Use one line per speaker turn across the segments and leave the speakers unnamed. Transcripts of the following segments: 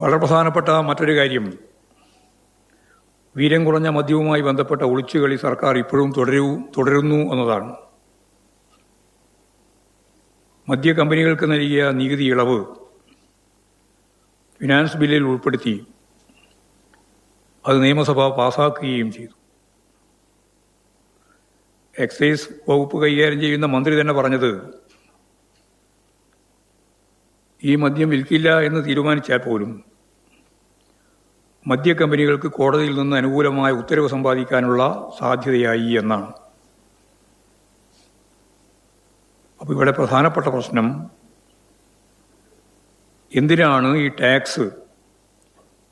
വളരെ പ്രധാനപ്പെട്ട മറ്റൊരു കാര്യം, വീര്യം കുറഞ്ഞ മദ്യവുമായി ബന്ധപ്പെട്ട ഒളിച്ചുകളി സർക്കാർ ഇപ്പോഴും തുടരുന്നു എന്നതാണ്. മദ്യ കമ്പനികൾക്ക് നൽകിയ നികുതി ഇളവ് ഫിനാൻസ് ബില്ലിൽ ഉൾപ്പെടുത്തി അത് നിയമസഭ പാസാക്കുകയും ചെയ്തു. എക്സൈസ് വകുപ്പ് കൈകാര്യം ചെയ്യുന്ന മന്ത്രി തന്നെ പറഞ്ഞത്, ഈ മദ്യം വിൽക്കില്ല എന്ന് തീരുമാനിച്ചാൽ പോലും മദ്യ കമ്പനികൾക്ക് കോടതിയിൽ നിന്ന് അനുകൂലമായ ഉത്തരവ് സമ്പാദിക്കാനുള്ള സാധ്യതയായി എന്നാണ്. അപ്പോൾ ഇവിടെ പ്രധാനപ്പെട്ട പ്രശ്നം, എന്തിനാണ് ഈ ടാക്സ്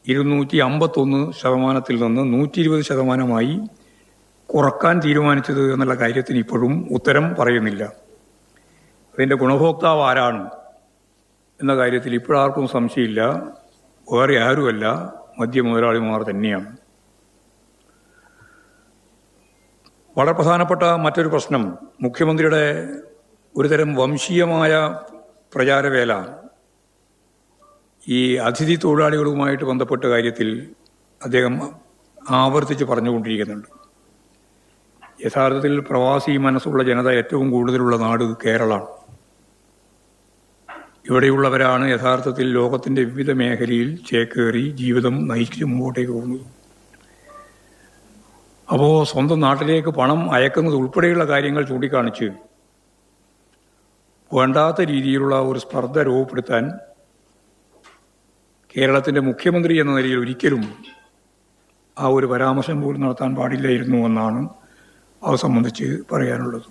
251% നിന്ന് 120% കുറക്കാൻ തീരുമാനിച്ചത് എന്നുള്ള കാര്യത്തിന് ഇപ്പോഴും ഉത്തരം പറയുന്നില്ല. അതിൻ്റെ ഗുണഭോക്താവ് ആരാണ് എന്ന കാര്യത്തിൽ ഇപ്പോഴാർക്കും സംശയമില്ല. വേറെ ആരുമല്ല, മദ്യ മുതലാളിമാർ തന്നെയാണ്. വളരെ പ്രധാനപ്പെട്ട മറ്റൊരു പ്രശ്നം, മുഖ്യമന്ത്രിയുടെ ഒരുതരം വംശീയമായ പ്രചാരവേല ഈ അതിഥി തൊഴിലാളികളുമായിട്ട് ബന്ധപ്പെട്ട കാര്യത്തിൽ അദ്ദേഹം ആവർത്തിച്ച് പറഞ്ഞുകൊണ്ടിരിക്കുന്നുണ്ട്. യഥാർത്ഥത്തിൽ പ്രവാസി മനസ്സുള്ള ജനത ഏറ്റവും കൂടുതലുള്ള നാട് കേരളമാണ്. ഇവിടെയുള്ളവരാണ് യഥാർത്ഥത്തിൽ ലോകത്തിൻ്റെ വിവിധ മേഖലയിൽ ചേക്കേറി ജീവിതം നയിച്ച് മുമ്പോട്ടേക്ക് പോകുന്നത്. അപ്പോൾ സ്വന്തം നാട്ടിലേക്ക് പണം അയക്കുന്നത് ഉൾപ്പെടെയുള്ള കാര്യങ്ങൾ ചൂണ്ടിക്കാണിച്ച് വേണ്ടാത്ത രീതിയിലുള്ള ഒരു സ്പർദ്ധ രൂപപ്പെടുത്താൻ കേരളത്തിൻ്റെ മുഖ്യമന്ത്രി എന്ന നിലയിൽ ഒരിക്കലും ആ ഒരു പരാമർശം പോലും നടത്താൻ പാടില്ലായിരുന്നു എന്നാണ് അത് സംബന്ധിച്ച് പറയാനുള്ളത്.